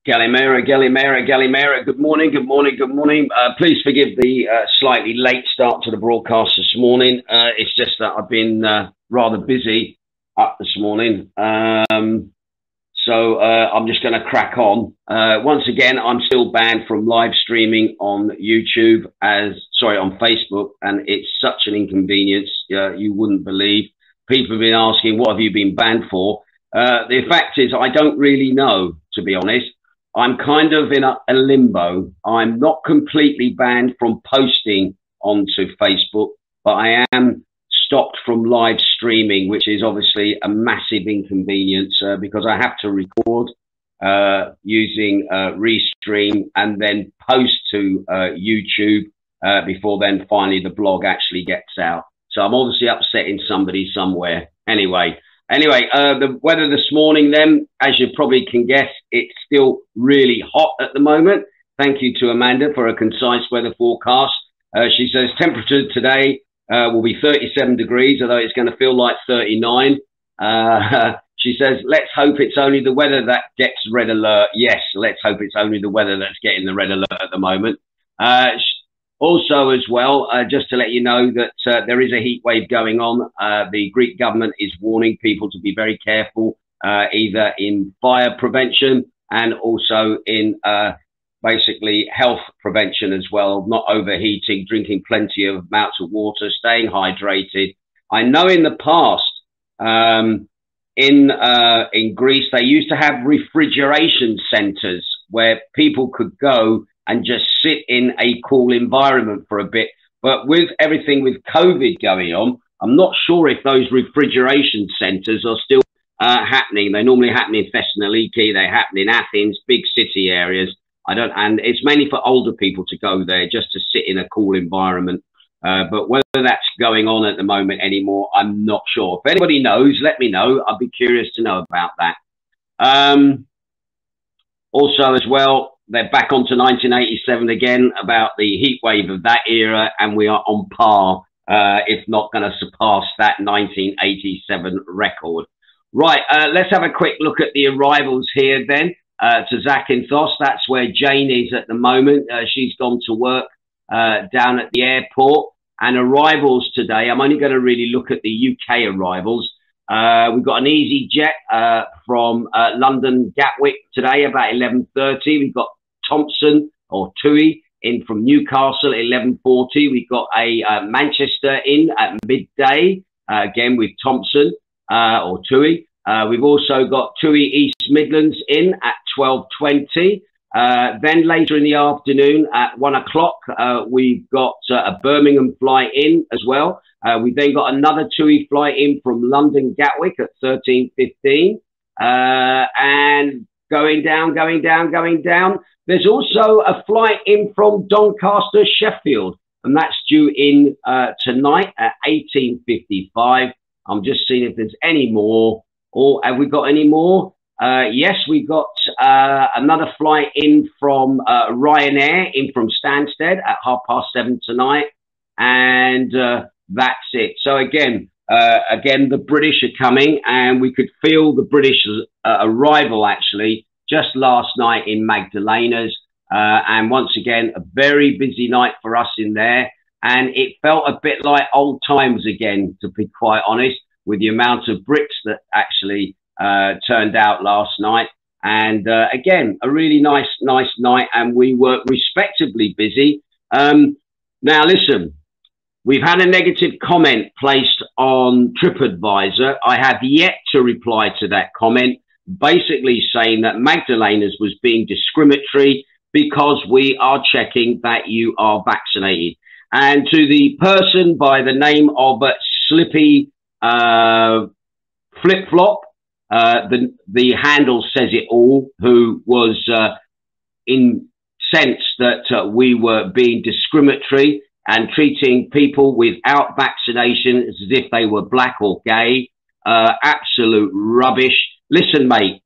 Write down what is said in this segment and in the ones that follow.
Galimera, Galimera, Galimera. Good morning, good morning, good morning. Please forgive the slightly late start to the broadcast this morning. It's just that I've been rather busy up this morning. So I'm just going to crack on. Once again, I'm still banned from live streaming on YouTube, on Facebook, and it's such an inconvenience you wouldn't believe. People have been asking, what have you been banned for? The fact is, I don't really know, to be honest. I'm kind of in a limbo. I'm not completely banned from posting onto Facebook, but I am stopped from live streaming, which is obviously a massive inconvenience because I have to record using Restream and then post to YouTube before then finally the blog actually gets out. So I'm obviously upsetting somebody somewhere. Anyway, the weather this morning then, as you probably can guess, it's still really hot at the moment. Thank you to Amanda for a concise weather forecast. She says temperature today will be 37 degrees, although it's going to feel like 39. She says, let's hope it's only the weather that gets red alert. Yes, let's hope it's only the weather that's getting the red alert at the moment. Also, as well, just to let you know that there is a heat wave going on. The Greek government is warning people to be very careful, either in fire prevention and also in basically health prevention as well, not overheating, drinking plenty of amounts of water, staying hydrated. I know in the past, in Greece, they used to have refrigeration centers where people could go and just sit in a cool environment for a bit. But with everything with COVID going on, I'm not sure if those refrigeration centres are still happening. They normally happen in Thessaloniki, they happen in Athens, big city areas. And it's mainly for older people to go there just to sit in a cool environment. But whether that's going on at the moment anymore, I'm not sure. If anybody knows, let me know. I'd be curious to know about that. Also as well, they're back onto 1987 again about the heat wave of that era, and we are on par, if not going to surpass that 1987 record. Right, let's have a quick look at the arrivals here then to Zakynthos. That's where Jane is at the moment. She's gone to work down at the airport. And arrivals today, I'm only going to really look at the UK arrivals. We've got an easy jet from London Gatwick today about 11:30. We've got Thompson or Tui in from Newcastle at 11:40. We've got a Manchester in at midday, again with Thompson or Tui. We've also got Tui East Midlands in at 12:20. Then later in the afternoon at 1 o'clock, we've got a Birmingham flight in as well. We've then got another TUI flight in from London Gatwick at 13:15. And going down. There's also a flight in from Doncaster, Sheffield, and that's due in tonight at 18:55. I'm just seeing if there's any more. Or have we got any more? Yes, we got another flight in from Ryanair in from Stansted at 7:30 tonight, and that's it. So again, the British are coming, and we could feel the British arrival actually just last night in Magdalena's, and once again a very busy night for us in there, and it felt a bit like old times again, to be quite honest, with the amount of Brits that actually turned out last night. And again, a really nice night, and we were respectably busy. Now listen, we've had a negative comment placed on TripAdvisor. I have yet to reply to that comment, basically saying that Magdalena's was being discriminatory because we are checking that you are vaccinated. And to the person by the name of Slippyflipflop, the handle says it all, who was incensed that we were being discriminatory and treating people without vaccination as if they were black or gay. Absolute rubbish. Listen, mate,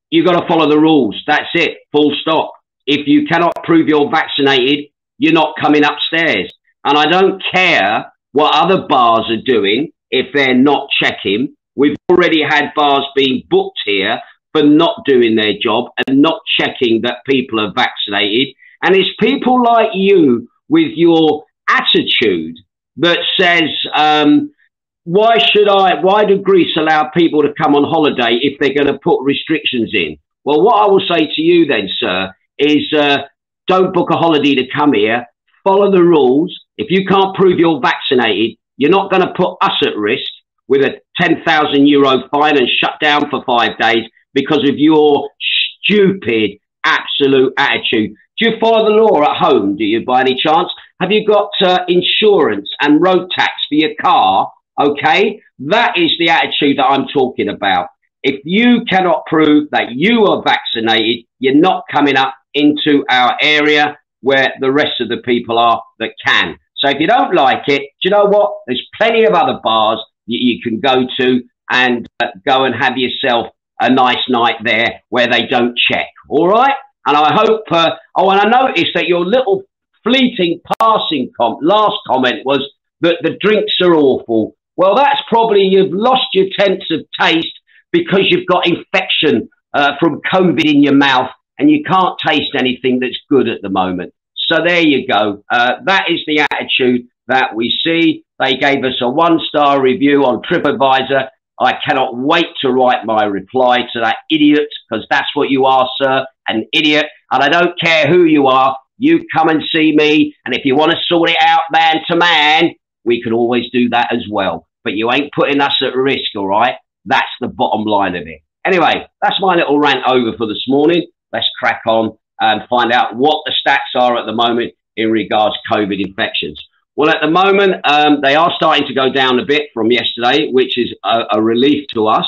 you got to follow the rules. That's it. Full stop. If you cannot prove you're vaccinated, you're not coming upstairs. And I don't care what other bars are doing if they're not checking. We've already had bars being booked here for not doing their job and not checking that people are vaccinated. And it's people like you with your attitude that says, why do Greece allow people to come on holiday if they're going to put restrictions in? Well, what I will say to you then, sir, is don't book a holiday to come here. Follow the rules. If you can't prove you're vaccinated, you're not going to put us at risk with a €10,000 fine and shut down for 5 days because of your stupid, absolute attitude. Do you follow the law at home, do you, by any chance? Have you got insurance and road tax for your car? Okay, that is the attitude that I'm talking about. If you cannot prove that you are vaccinated, you're not coming up into our area where the rest of the people are that can. So if you don't like it, do you know what? There's plenty of other bars you can go to and go and have yourself a nice night there where they don't check. All right? And I hope, and I noticed that your little fleeting passing last comment was that the drinks are awful. Well, that's probably you've lost your sense of taste because you've got infection from COVID in your mouth and you can't taste anything that's good at the moment. So there you go. That is the attitude that we see. They gave us a 1-star review on TripAdvisor. I cannot wait to write my reply to that idiot, because that's what you are, sir, an idiot. And I don't care who you are. You come and see me. And if you want to sort it out man to man, we can always do that as well. But you ain't putting us at risk, all right? That's the bottom line of it. Anyway, that's my little rant over for this morning. Let's crack on and find out what the stats are at the moment in regards to COVID infections. Well, at the moment, they are starting to go down a bit from yesterday, which is a relief to us.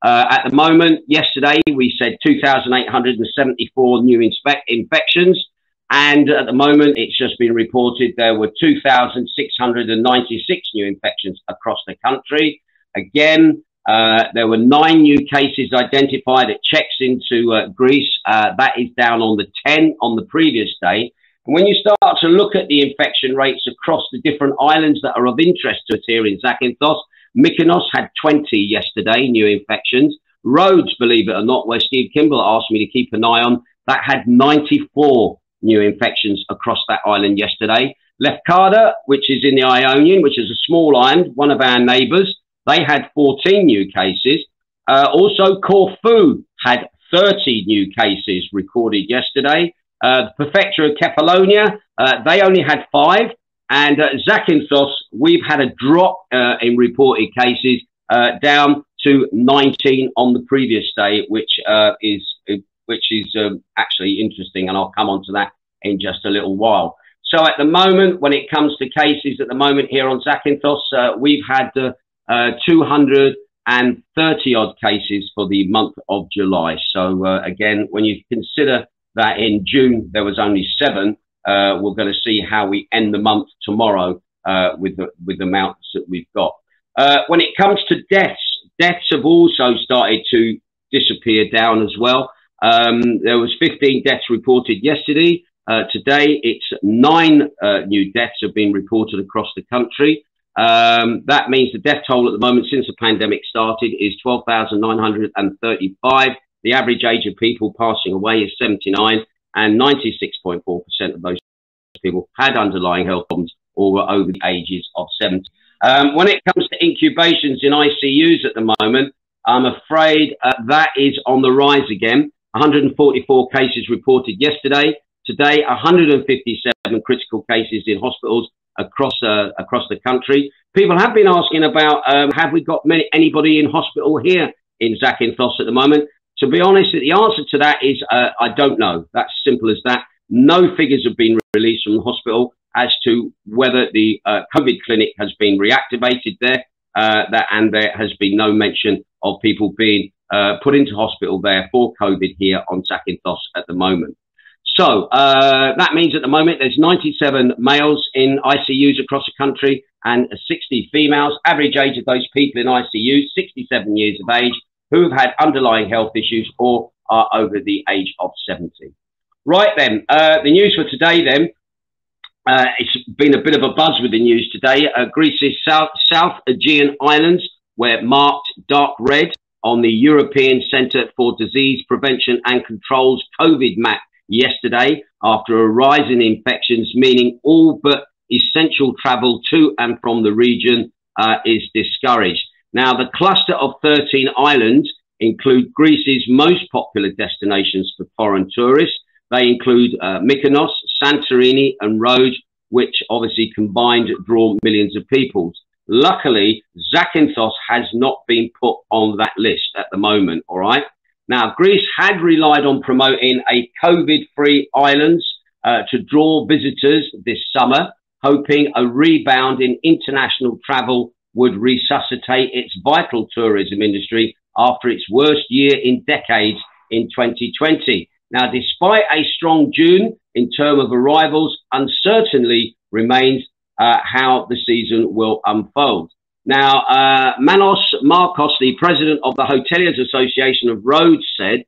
At the moment, yesterday, we said 2,874 new infections. And at the moment, it's just been reported there were 2,696 new infections across the country. Again, there were 9 new cases identified at checks into Greece. That is down on the 10 on the previous day. And when you start to look at the infection rates across the different islands that are of interest to us here in Zakynthos, Mykonos had 20 yesterday, new infections. Rhodes, believe it or not, where Steve Kimball asked me to keep an eye on, that had 94 new infections across that island yesterday. Lefkada, which is in the Ionian, which is a small island, one of our neighbours, they had 14 new cases. Also, Corfu had 30 new cases recorded yesterday. The Prefecture of Kefalonia, they only had 5. And Zakynthos, we've had a drop in reported cases down to 19 on the previous day, which is actually interesting. And I'll come on to that in just a little while. So at the moment, when it comes to cases at the moment here on Zakynthos, we've had 230 odd cases for the month of July. So again, when you consider that in June there was only 7, we're going to see how we end the month tomorrow with the amounts that we've got. When it comes to deaths have also started to disappear down as well. There was 15 deaths reported yesterday. Today it's 9 new deaths have been reported across the country. That means the death toll at the moment since the pandemic started is 12,935. The average age of people passing away is 79, and 96.4% of those people had underlying health problems or were over the ages of 70. When it comes to incubations in ICUs at the moment, I'm afraid that is on the rise again. 144 cases reported yesterday. Today, 157 critical cases in hospitals across the country. People have been asking about, have we got anybody in hospital here in Zakynthos at the moment? To be honest, the answer to that is I don't know. That's simple as that. No figures have been released from the hospital as to whether the COVID clinic has been reactivated there, and there has been no mention of people being put into hospital there for COVID here on Zakynthos at the moment. So that means at the moment there's 97 males in ICUs across the country and 60 females. Average age of those people in ICUs, 67 years of age, who have had underlying health issues or are over the age of 70. Right then, the news for today then, it's been a bit of a buzz with the news today. Greece's South Aegean Islands were marked dark red. on the European Centre for Disease Prevention and Control's COVID map yesterday after a rise in infections, meaning all but essential travel to and from the region is discouraged. Now, the cluster of 13 islands include Greece's most popular destinations for foreign tourists. They include Mykonos, Santorini and Rhodes, which obviously combined draw millions of people. Luckily, Zakynthos has not been put on that list at the moment, all right? Now, Greece had relied on promoting a COVID-free islands to draw visitors this summer, hoping a rebound in international travel would resuscitate its vital tourism industry after its worst year in decades in 2020. Now, despite a strong June in terms of arrivals, uncertainty remains how the season will unfold. Now, Manos Marcos, the president of the Hoteliers Association of Rhodes, said,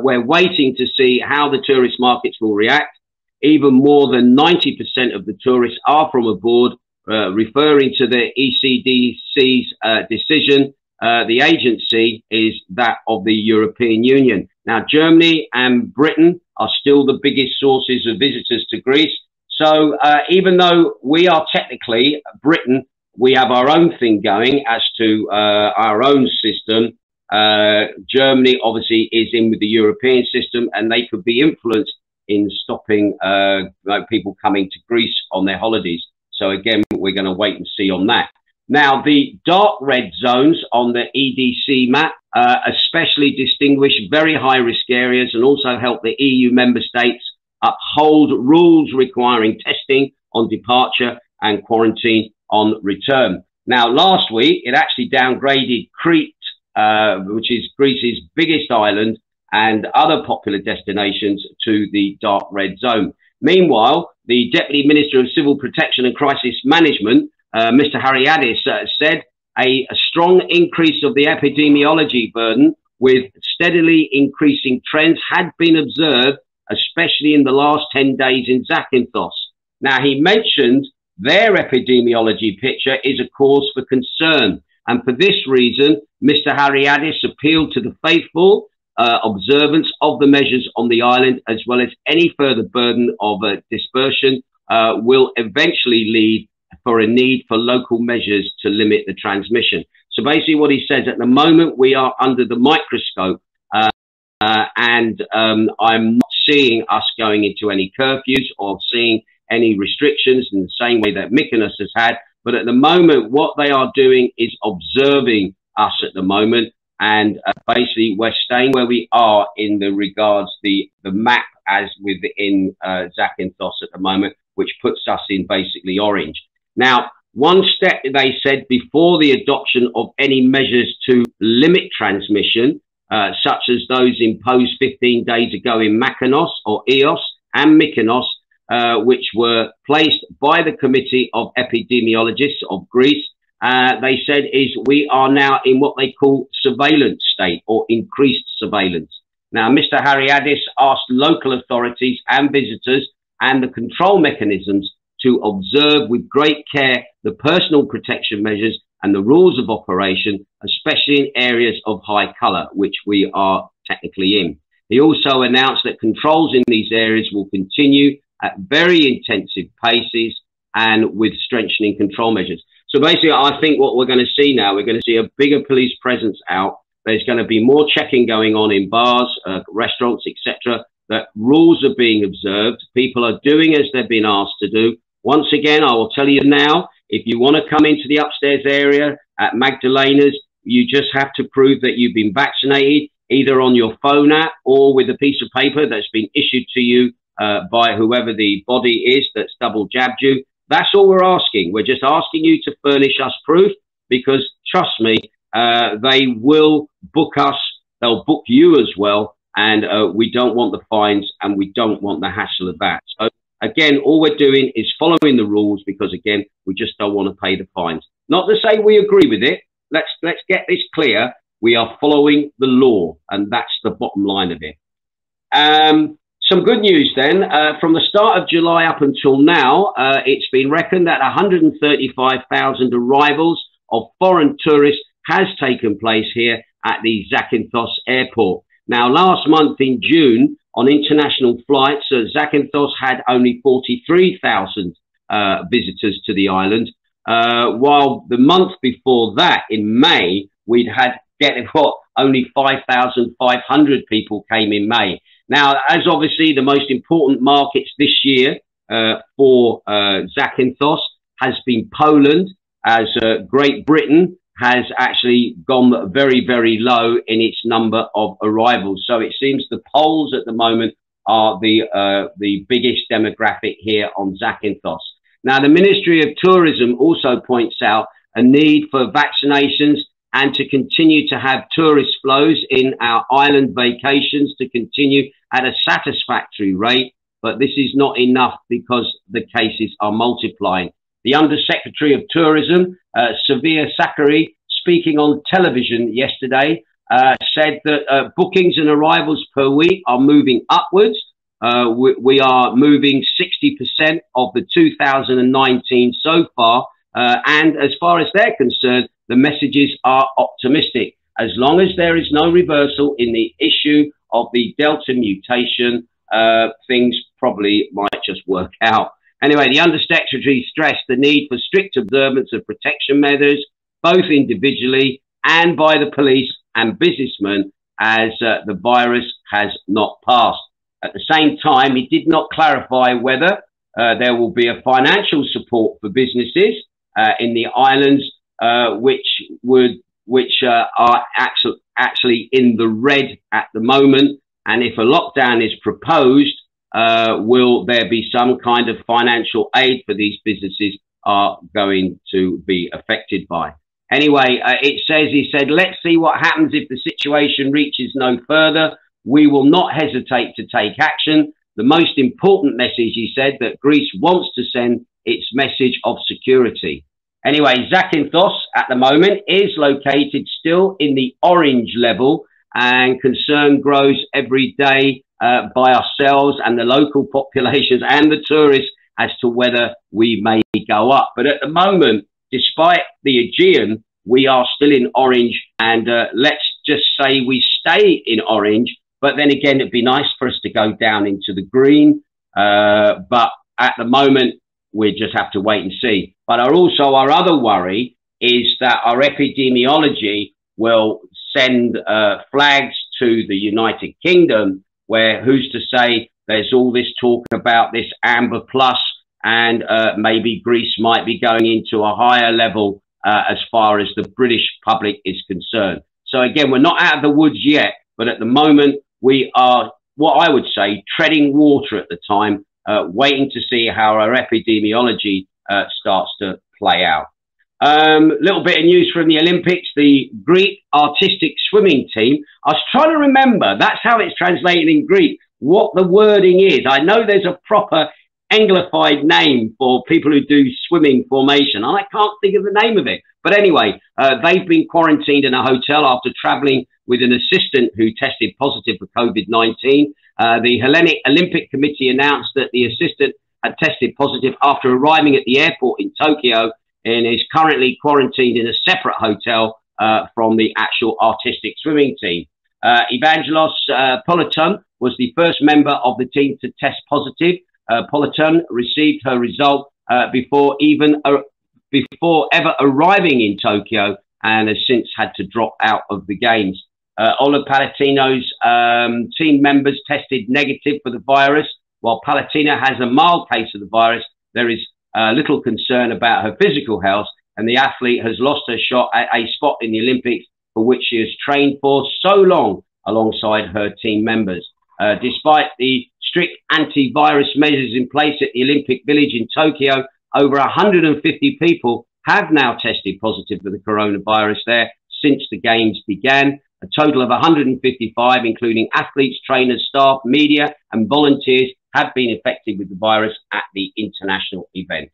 we're waiting to see how the tourist markets will react. Even more than 90% of the tourists are from abroad, referring to the ECDC's decision. The agency is that of the European Union. Now, Germany and Britain are still the biggest sources of visitors to Greece. So even though we are technically, Britain, we have our own thing going as to our own system. Germany obviously is in with the European system, and they could be influenced in stopping people coming to Greece on their holidays. So again, we're going to wait and see on that. Now, the dark red zones on the EDC map especially distinguish very high-risk areas and also help the EU member states uphold rules requiring testing on departure and quarantine on return. Now, last week, it actually downgraded Crete, which is Greece's biggest island, and other popular destinations to the dark red zone. Meanwhile, the Deputy Minister of Civil Protection and Crisis Management, Mr. Hariadis, said a strong increase of the epidemiology burden with steadily increasing trends had been observed, especially in the last 10 days in Zakynthos. Now, he mentioned their epidemiology picture is a cause for concern. And for this reason, Mr. Hariadis appealed to the faithful observance of the measures on the island, as well as any further burden of dispersion will eventually lead for a need for local measures to limit the transmission. So basically what he says, at the moment, we are under the microscope and I'm not seeing us going into any curfews or seeing any restrictions in the same way that Mykonos has had. But at the moment, what they are doing is observing us at the moment. And basically, we're staying where we are in the regards the map as within Zakynthos at the moment, which puts us in basically orange. Now, one step, they said, before the adoption of any measures to limit transmission, such as those imposed 15 days ago in Macardo or Eos and Mykonos, which were placed by the Committee of Epidemiologists of Greece, they said is we are now in what they call surveillance state or increased surveillance. Now, Mr. Hariadis asked local authorities and visitors and the control mechanisms to observe with great care the personal protection measures and the rules of operation, especially in areas of high colour, which we are technically in. He also announced that controls in these areas will continue at very intensive paces and with strengthening control measures. So basically, I think what we're going to see now, we're going to see a bigger police presence out. There's going to be more checking going on in bars, restaurants, etc. That rules are being observed. People are doing as they've been asked to do. Once again, I will tell you now, if you want to come into the upstairs area at Magdalena's, you just have to prove that you've been vaccinated, either on your phone app or with a piece of paper that's been issued to you by whoever the body is that's double jabbed you. That's all we're asking. We're just asking you to furnish us proof because, trust me, they will book us. They'll book you as well. And we don't want the fines and we don't want the hassle of that. So, again, all we're doing is following the rules because, again, we just don't want to pay the fines. Not to say we agree with it. Let's get this clear. We are following the law, and that's the bottom line of it. Some good news then. From the start of July up until now, it's been reckoned that 135,000 arrivals of foreign tourists has taken place here at the Zakynthos Airport. Now, last month in June, on international flights, Zakynthos had only 43,000 visitors to the island, while the month before that, in May, we'd had, only 5,500 people came in May. Now, as obviously the most important markets this year for Zakynthos has been Poland, as Great Britain has actually gone very, very low in its number of arrivals. So it seems the Poles at the moment are the biggest demographic here on Zakynthos. Now, the Ministry of Tourism also points out a need for vaccinations and to continue to have tourist flows in our island vacations to continue at a satisfactory rate. But this is not enough because the cases are multiplying. The Undersecretary of Tourism, Severe Sakari, speaking on television yesterday, said that bookings and arrivals per week are moving upwards. We are moving 60% of the 2019 so far. And as far as they're concerned, the messages are optimistic. As long as there is no reversal in the issue of the Delta mutation, things probably might just work out. Anyway, the Undersecretary stressed the need for strict observance of protection measures, both individually and by the police and businessmen, as the virus has not passed. At the same time, he did not clarify whether there will be a financial support for businesses in the islands, which are actually in the red at the moment. And if a lockdown is proposed, will there be some kind of financial aid for these businesses are going to be affected by? Anyway, he said, let's see what happens if the situation reaches no further. We will not hesitate to take action. The most important message, he said, that Greece wants to send its message of security. Anyway, Zakynthos at the moment is located still in the orange level, and concern grows every day by ourselves and the local populations and the tourists as to whether we may go up. But at the moment, despite the Aegean, we are still in orange, and let's just say we stay in orange. But then again, it'd be nice for us to go down into the green. But at the moment, we just have to wait and see. But our other worry is that our epidemiology will send flags to the United Kingdom, where who's to say there's all this talk about this Amber Plus, and maybe Greece might be going into a higher level as far as the British public is concerned. So again, we're not out of the woods yet, but at the moment we are, what I would say, treading water at the time, waiting to see how our epidemiology starts to play out. Little bit of news from the Olympics. The Greek artistic swimming team. I was trying to remember, that's how it's translated in Greek, what the wording is. I know there's a proper anglified name for people who do swimming formation, and I can't think of the name of it. But anyway, they've been quarantined in a hotel after traveling with an assistant who tested positive for COVID-19. The Hellenic Olympic Committee announced that the assistant had tested positive after arriving at the airport in Tokyo, and is currently quarantined in a separate hotel from the actual artistic swimming team. Evangelos Politon was the first member of the team to test positive. Politon received her result before ever arriving in Tokyo, and has since had to drop out of the games. Ola Palatino's team members tested negative for the virus. While Palatina has a mild case of the virus, there is little concern about her physical health, and the athlete has lost her shot at a spot in the Olympics for which she has trained for so long alongside her team members. Despite the strict anti-virus measures in place at the Olympic Village in Tokyo, over 150 people have now tested positive for the coronavirus there since the Games began. A total of 155, including athletes, trainers, staff, media and volunteers, have been infected with the virus at the international event.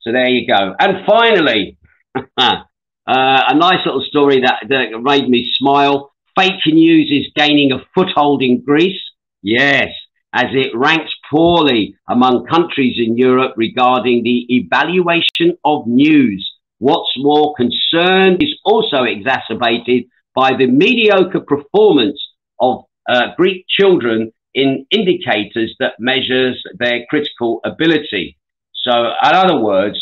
So there you go. And finally, a nice little story that made me smile. Fake news is gaining a foothold in Greece. Yes, as it ranks poorly among countries in Europe regarding the evaluation of news. What's more, concern is also exacerbated by the mediocre performance of Greek children in indicators that measures their critical ability. So, in other words,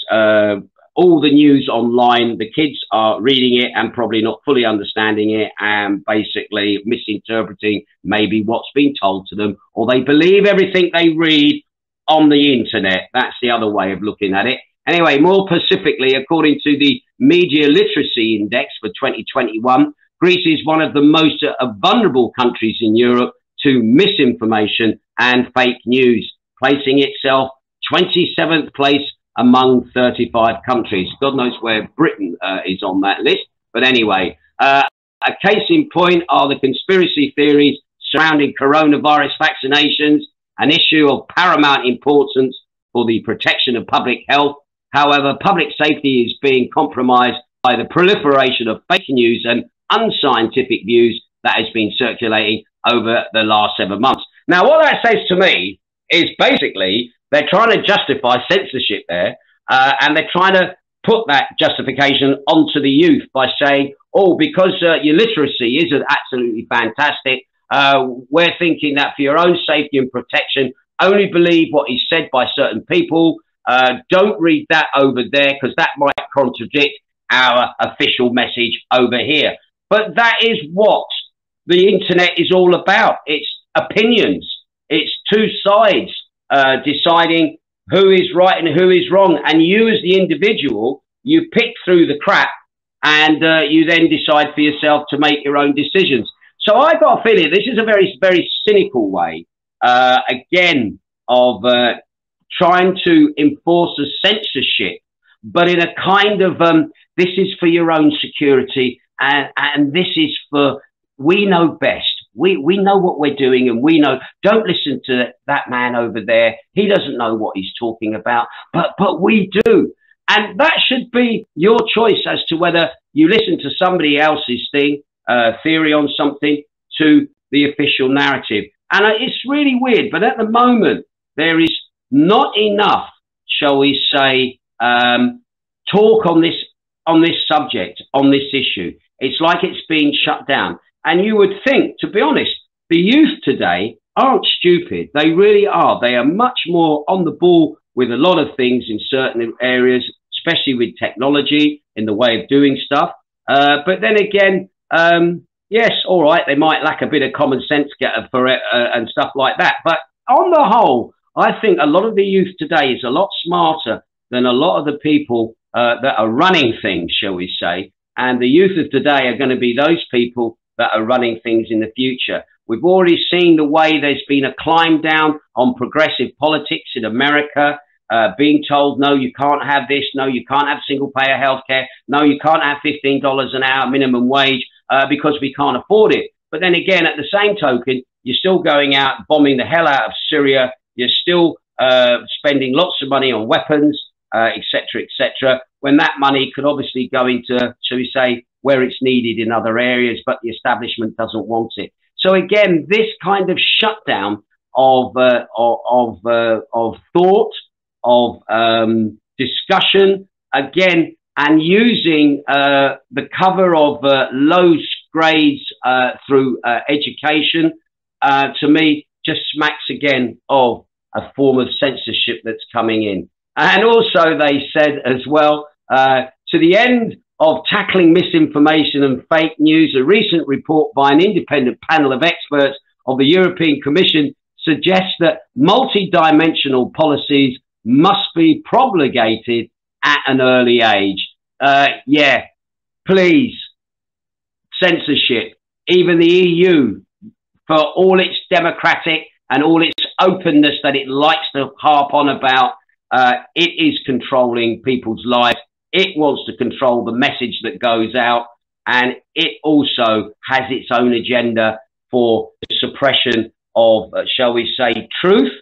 all the news online, the kids are reading it and probably not fully understanding it and basically misinterpreting maybe what's being told to them, or they believe everything they read on the internet. That's the other way of looking at it. Anyway, more specifically, according to the Media Literacy Index for 2021, Greece is one of the most vulnerable countries in Europe to misinformation and fake news, placing itself 27th place among 35 countries. God knows where Britain is on that list. But anyway, a case in point are the conspiracy theories surrounding coronavirus vaccinations, an issue of paramount importance for the protection of public health. However, public safety is being compromised by the proliferation of fake news and unscientific views that has been circulating over the last 7 months. Now, what that says to me is basically they're trying to justify censorship there, and they're trying to put that justification onto the youth by saying, oh, because your literacy is absolutely fantastic, we're thinking that for your own safety and protection, only believe what is said by certain people. Don't read that over there because that might contradict our official message over here. But that is what the internet is all about. It's opinions. It's two sides deciding who is right and who is wrong. And you as the individual, you pick through the crap and you then decide for yourself to make your own decisions. So I got a feeling this is a very, very cynical way, again, of trying to enforce a censorship, but in a kind of, this is for your own security, and this is for, we know best. We know what we're doing, and we know, don't listen to that man over there. He doesn't know what he's talking about, but we do. And that should be your choice as to whether you listen to somebody else's theory on something, to the official narrative. And it's really weird, but at the moment, there is not enough, shall we say, talk on this subject, on this issue. It's like it's being shut down. And you would think, to be honest, the youth today aren't stupid. They really are. They are much more on the ball with a lot of things in certain areas, especially with technology in the way of doing stuff. But then again, yes, all right, they might lack a bit of common sense for it and stuff like that. But on the whole, I think a lot of the youth today is a lot smarter than a lot of the people that are running things, shall we say. And the youth of today are going to be those people that are running things in the future. We've already seen the way there's been a climb down on progressive politics in America, being told, no, you can't have this, no, you can't have single-payer healthcare, no, you can't have $15 an hour minimum wage because we can't afford it. But then again, at the same token, you're still going out bombing the hell out of Syria. You're still spending lots of money on weapons, et cetera, when that money could obviously go into, shall we say, where it's needed in other areas, but the establishment doesn't want it. So again, this kind of shutdown of thought, of discussion, again, and using the cover of low grades through education, to me, just smacks again of a form of censorship that's coming in. And also they said as well, to the end of tackling misinformation and fake news, a recent report by an independent panel of experts of the European Commission suggests that multi-dimensional policies must be promulgated at an early age. Yeah, please, censorship. Even the EU, for all its democratic and all its openness that it likes to harp on about, it is controlling people's lives. It wants to control the message that goes out, and it also has its own agenda for the suppression of, shall we say, truth,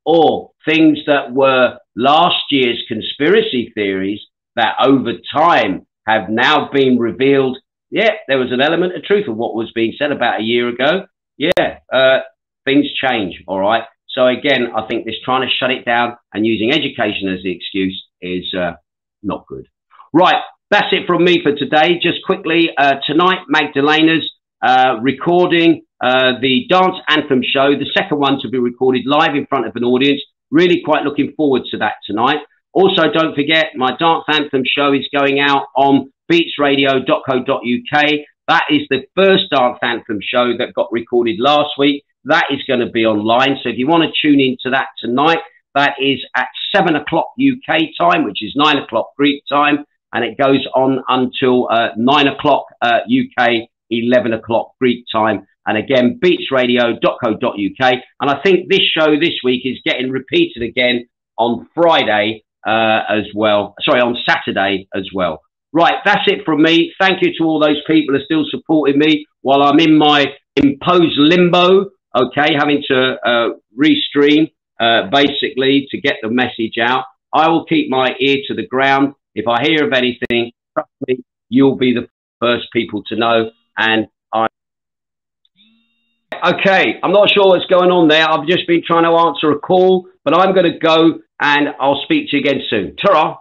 or things that were last year's conspiracy theories that over time have now been revealed. Yeah, there was an element of truth of what was being said about a year ago. Yeah, things change, all right? So again, I think this trying to shut it down and using education as the excuse is not good. Right, that's it from me for today. Just quickly, tonight, Magdalena's recording the Dance Anthem show, the second one to be recorded live in front of an audience. Really quite looking forward to that tonight. Also, don't forget, my Dance Anthem show is going out on beatsradio.co.uk. That is the first Dance Anthem show that got recorded last week. That is going to be online. So if you want to tune into that tonight, that is at 7 o'clock UK time, which is 9 o'clock Greek time. And it goes on until 9 o'clock UK, 11 o'clock Greek time. And again, beatsradio.co.uk. And I think this show this week is getting repeated again on Friday as well. Sorry, on Saturday as well. Right, that's it from me. Thank you to all those people who are still supporting me while I'm in my imposed limbo, okay, having to restream basically to get the message out. I will keep my ear to the ground. If I hear of anything, trust me, you'll be the first people to know. And okay, I'm not sure what's going on there. I've just been trying to answer a call, but I'm going to go and I'll speak to you again soon. Ta-ra.